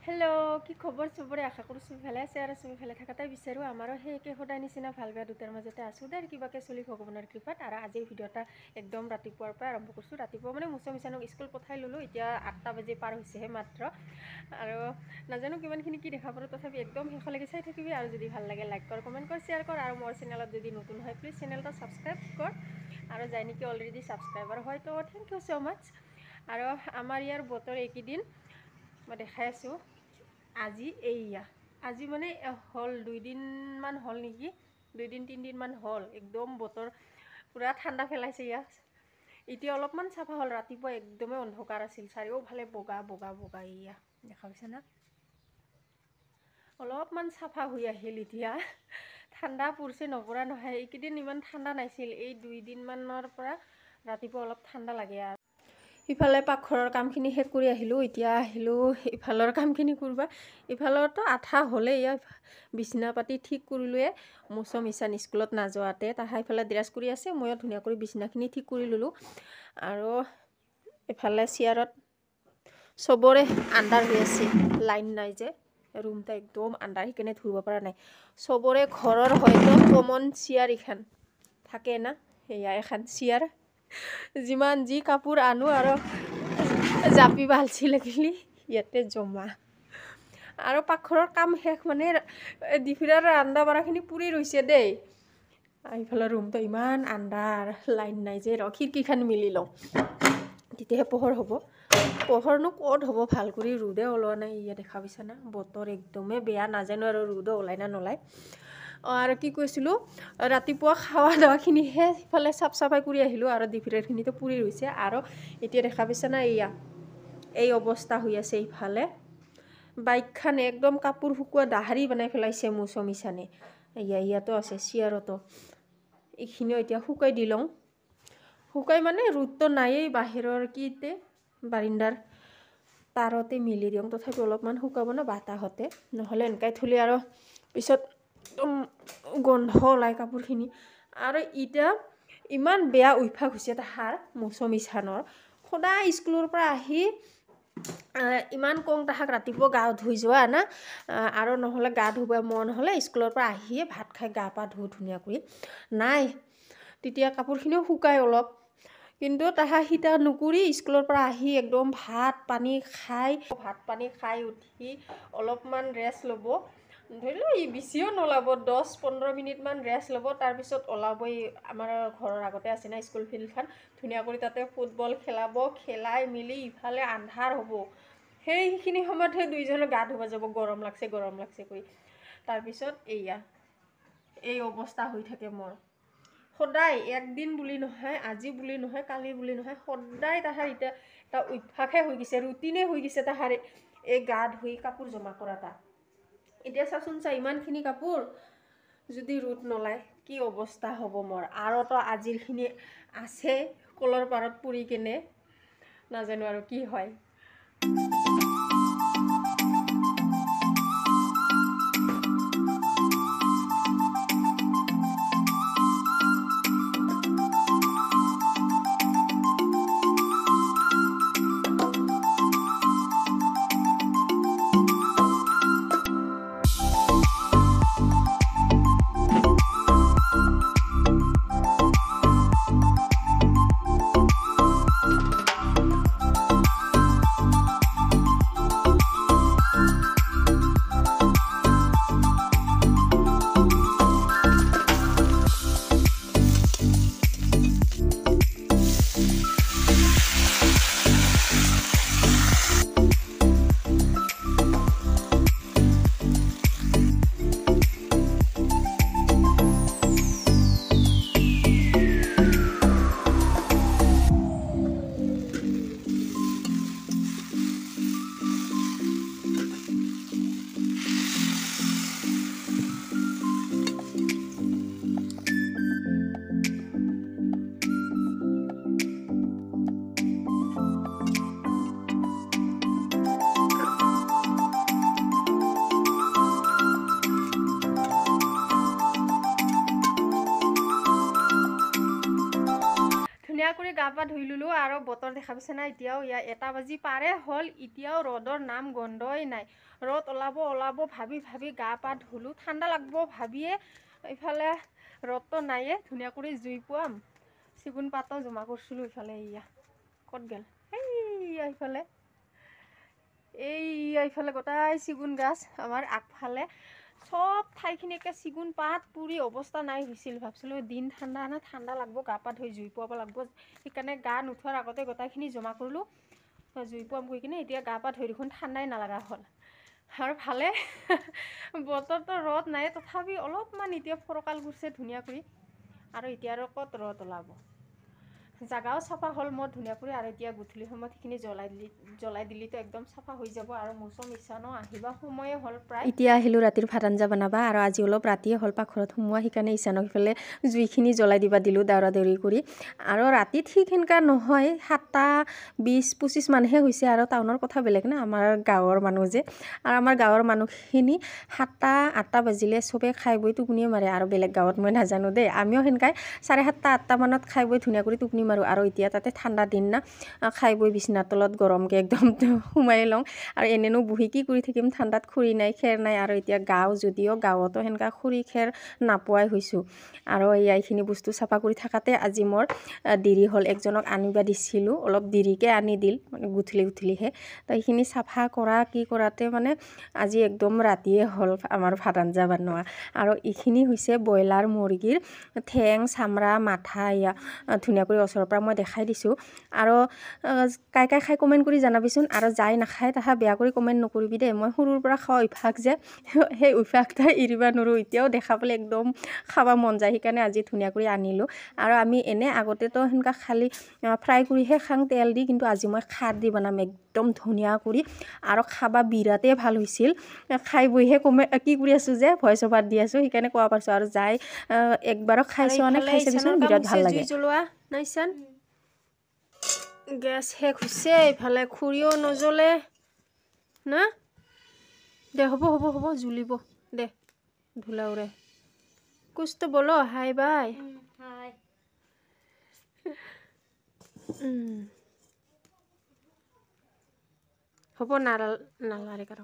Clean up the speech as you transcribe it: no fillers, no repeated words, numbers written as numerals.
hello কি খবৰ চবৰে আশা কৰিছো ভালে আছে আৰু তুমি ভালে থাকাটাই বিচাৰো আমাৰো হেকে সদায় নিচিনা ভাল বেয়া দুটাৰ মাজতে আছো দেৰ কিবাকে চলি ভগৱানৰ কৃপাত আৰু আজিৰ ভিডিওটা একদম ৰাতিপুৱাৰ পৰা আৰম্ভ কৰিছো ৰাতিপুৱা মানে মুছমিছানক স্কুল পঠাই ললো এতিয়া 8টা বাজে পাৰ হৈছেহে মাত্ৰ আৰু নাজানো কিমানখিনি কি দেখা পাৰো তথাপি একদম হেখলৈকে চাই থাকিবি আৰু যদি ভাল লাগে লাইক কৰ কমেন্ট কৰ শেয়াৰ কৰ আৰু মোৰ চেনেলত যদি নতুন হয় প্লিজ চেনেলটা সাবস্ক্ৰাইব কৰ আৰু যাই নেকি অলৰেডি সাবস্ক্ৰাইবাৰ হয় তো থ্যাংক ইউ সো মাচ আৰু আমাৰ ইয়াৰ বতৰ এইকেইদিন মই দেখাই আছো আজি এইয়া আজি মানে হল 2 দিন মান হল নেকি 2 দিন 3 দিন মান হল একদম বতৰ পুৰা ঠাণ্ডা ফেলাইছে ইয়া ইতি অলপমান সাফা হল ৰাতিপুৱা একদমে অন্ধকাৰ আছিল চাৰিও ভালে বগা বগা বগা ইয়া দেখা পাইছা না অলপমান সাফা হৈ আহিল ইতিয়া ঠাণ্ডা পৰছে নপৰা নহয় এইকেইদিন ইমান ঠাণ্ডা নাছিল এই 2 দিন মানৰ পৰা ৰাতিপুৱা অলপ ঠাণ্ডা লাগে আৰু ইফালে পাকঘৰৰ কামখিনি শেষ কৰি আহিলো এতিয়া আহিলো ইফালৰ কামখিনি কৰবা ইফালৰটো আঠা হলে ইয়া বিছনা পাতি ঠিক কৰিলুৱে মুছমিছান স্কুলত নাযোৱাতে তাহা ইফালে ড্ৰেছ কৰি আছে মই ধুনিয়া কৰি বিছনাখিনি ঠিক কৰি ললো আৰু ইফালে চেয়াৰত সবৰে আন্ধাৰ হৈ আছে লাইন নাই যে ৰুমটা একদম আন্ধাৰ হিকেনে ধুব পৰা নাই সবৰে ঘৰৰ হয়তো কমন চেয়াৰ ইখান থাকে না এয়া এখন চেয়াৰ যিমান যি কাপোৰ আনো আৰু জাপি বালছি লাগিলি ইয়াতে জমা আৰু পাকঘৰৰ কাম শেষ মানে ডিফিৰাৰ আন্দা বাৰাখিনি পুৰি ৰৈছে দেই আইফালৰ ৰুমটো ইমান আন্ধাৰ লাইন নাই যে খিৰকিখান মিলি লওঁ তেতিয়াহে পোহৰ হ'ব পোহৰনো ক'ত হ'ব ভাল কৰি ৰ'দে ওলোৱা নাই ইয়া দেখা পাইছা না বতৰ একদমে বেয়া নাজানো আৰু ৰ'দ ওলাই না নলাই আৰু কি কৈছিলো ৰাতিপুৱা খাওয়া দাৱাখিনিহে ইফালে সাফ সাফাই কৰি আহিলো আৰু ডিফিৰাৰখিনিতো পুৰি ৰৈছে আৰু এতিয়া দেখা পাইছা না ইয়া এই অৱস্থা হৈ আছে ইফালে বাইকখান একদম কাপোৰ শুকুৱা দাহাৰি বনাই ফেলাইছে মুছমিছানে ইয়াতো আছে চেয়াৰতো এইখিনিও এতিয়া শুকাই দিলং শুকাই মানে ৰ'দটো নাইয়ে বাহিৰৰ কিতে বাৰিন্দাৰ তাৰতে মিলি দিওঁ তথাপি অলপমান শুকাব না বাতাহতে নহলে এনেকাই থলি আৰু পিছত গন্ধ ওলাই কাপোৰখিনি আৰু ইটা ইমান বেয়া অভ্যাস হৈছে তাহাৰ মুছমিছানৰ সদায় স্কুলৰ পৰা আহি ইমান কম তাহাক ৰাতিপুৱা গা ধুই যোৱা না আৰু নহলে গা ধুব মন হলে স্কুলৰ পৰা আহিয়ে ভাত খাই গা পা ধুই ধুনিয়া কৰি নাই তেতিয়া কাপোৰখিনিও শুকাই অলপ কিন্তু তাহা হিতা নুকুৰি স্কুলৰ পৰা আহি একদম ভাত পানী খাই উঠি অলপমান ৰেষ্ট ল'ব ধৰিলো ই বিছিও নলাব 10-15 মিনিট মান ৰেষ্ট ল'ব তাৰ পিছত ওলাবই আমাৰ ঘৰৰ আগতে আছে না স্কুল ফিল্ডখন ধুনিয়া কৰি তাতে ফুটবল খেলাব খেলাই মিলি ইফালে আন্ধাৰ হ'ব সেইখিনি সময়তহে দুইজনে গা ধুব যাব গৰম লাগছে কৈ তাৰ পিছত এইয়া এই অৱস্থা হৈ থাকে মোৰ সদায় একদিন বুলি নহয় আজি বুলি নহয় কালি বুলি নহয় সদায় তাহাৰ এটা অভ্যাসে হৈ গৈছে ৰুটিনে হৈ গৈছে তাহাৰ এই গা ধুই কাপোৰ জমা কৰাটা এতিয়া চাচোন চা ইমানখিনি কাপোৰ যদি ৰ'দ নলাই কি অৱস্থা হ'ব মোৰ আৰু তো আজিৰখিনি আছে কলৰ পাৰত পুৰি কেনে নাজানো আৰু কি হয় গা পা ধুই ললো আৰু বতৰ দেখা পাইছে না এতিয়াও 1 বাজি পাৰে হ'ল এতিয়াও ৰ'দৰ নাম গন্ধই নাই ৰ'দ ওলাব ভাবি ভাবি গা পা ধুলো ঠাণ্ডা লাগব ভাবিয়ে ইফালে ৰ'দটো নাইয়ে ধুনীয়া কৰি জুই পোৱাম চিগুন পাতো জমা কৰিছিলো ইফালে ক'ত গেল ইফালে এইফালে গোটাই চিগুন গাছ আমাৰ আগফালে সব ঠাইখিনি একে চিগুন পাত পুৰি অৱস্থা নাই হৈছিল ভাবছিলো দিন ঠাণ্ডা না ঠাণ্ডা লাগব গা পা ধুই জুই পোৱাব লাগব সেইকাৰণে গা নুঠোৱাৰ আগতে গোটাইখিনি জমা কৰিলো জুই পোৱাম গৈ কিনে এতিয়া গা পা ধুই দেখোন ঠাণ্ডাই নালাগা হ'ল আৰু ভালে বতৰটো ৰ'দ নাই তথাপি অলপমান এতিয়া ফৰকাল কৰিছে ধুনীয়া কৰি আৰু এতিয়া আৰু ক'ত ৰ'দ ওলাব জাগাও চাফা হ'ল মোৰ ধুনীয়া কৰি আৰু এতিয়া গুঠলি সময়ত সেইখিনি জ্বলাই দিলিতো একদম চাফা হৈ যাব আৰু মৌচম ইচ্ছা ন আহিবা সময়ে হ'ল প্ৰায় এতিয়া আহিলোঁ ৰাতিৰ ভাত আঞ্জা বনাবা আৰু আজি অলপ ৰাতিয়ে হ'ল পাকঘৰত সোমোৱা সেইকাৰণে ইচ্ছানক সিফালে জুইখিনি জ্বলাই দিবা দিলোঁ দৌৰা দৌৰি কৰি আৰু ৰাতি ঠিক সেনেকা নহয় 7টা 20-25 মানহে হৈছে আৰু টাউনৰ কথা বেলেগ না আমাৰ গাঁৱৰ মানুহ যে আৰু আমাৰ গাঁৱৰ মানুহখিনি 7টা 8টা বাজিলে চবে খাই বৈ টোপনিয়ে মাৰে আৰু বেলেগ গাঁৱত মই নাজানো দেই আমিও সেনেকাই 7:30 8টা মানত খাই বৈ ধুনীয়া কৰি টোপনি মাৰো আৰু এতিয়া তাতে ঠাণ্ডা দিন না খাই বৈ বিছনাৰ তলত গৰমকৈ একদম সোমাই লওঁ আৰু এনেনো বহি কি কৰি থাকিম ঠাণ্ডাত খৰি নাই খেৰ নাই আৰু এতিয়া গাঁও যদিও গাঁৱতো সেনেকা খৰি খেৰ নাপোৱাই হৈছোঁ আৰু এইখিনি বস্তু চাফা কৰি থাকাতে আজি মোৰ দেৰি হ'ল একজনক আনিবা দিছিলোঁ অলপ দেৰিকৈ আনি দিল মানে গুঠলিহে তো এইখিনি চাফা কৰা কি কৰাতে মানে আজি একদম ৰাতিয়ে হ'ল আমাৰ ভাত আঞ্জা বনোৱা আৰু এইখিনি হৈছে ব্ৰইলাৰ মুৰ্গীৰ ঠেং চামৰা মাথা ধুনীয়া কৰি ওচৰৰ পৰা মই দেখাই দিছোঁ আৰু কাই খাই কমেণ্ট কৰি জনাবিচোন আৰু যাই নাখায় তাহা বেয়া কৰি কমেণ্ট নকৰিবি দেই মই সৰুৰ পৰা খোৱা অভ্যাস যে সেই অভ্যাসটা এৰিব নোৱাৰোঁ এতিয়াও দেখা পালে একদম খাব মন যায় সেইকাৰণে আজি ধুনীয়া কৰি আনিলোঁ আৰু আমি এনে আগতেতো সেনেকা খালি ফ্ৰাই কৰিহে খাং তেল দি কিন্তু আজি মই খাৰ দি বনাম একদম ধুনীয়া কৰি আৰু খাবা বিৰাটেই ভাল হৈছিল খাই বৈহে কি কৰি আছোঁ যে ভইচ অভাৰ দি আছোঁ সেইকাৰণে কোৱা পাৰিছোঁ আৰু যাই একবাৰো খাইছোঁ মানে খাই চাবিচোন বিৰাট ভাল লাগে জ্বলোৱা নাইচান গেছ শেষ হৈছে ইফালে খৰিও নজ্বলে না দে হ'ব জ্বলিব দে ধুলাউৰে কুছটো বলো হাই বাই হ'ব নালাৰে কাৰো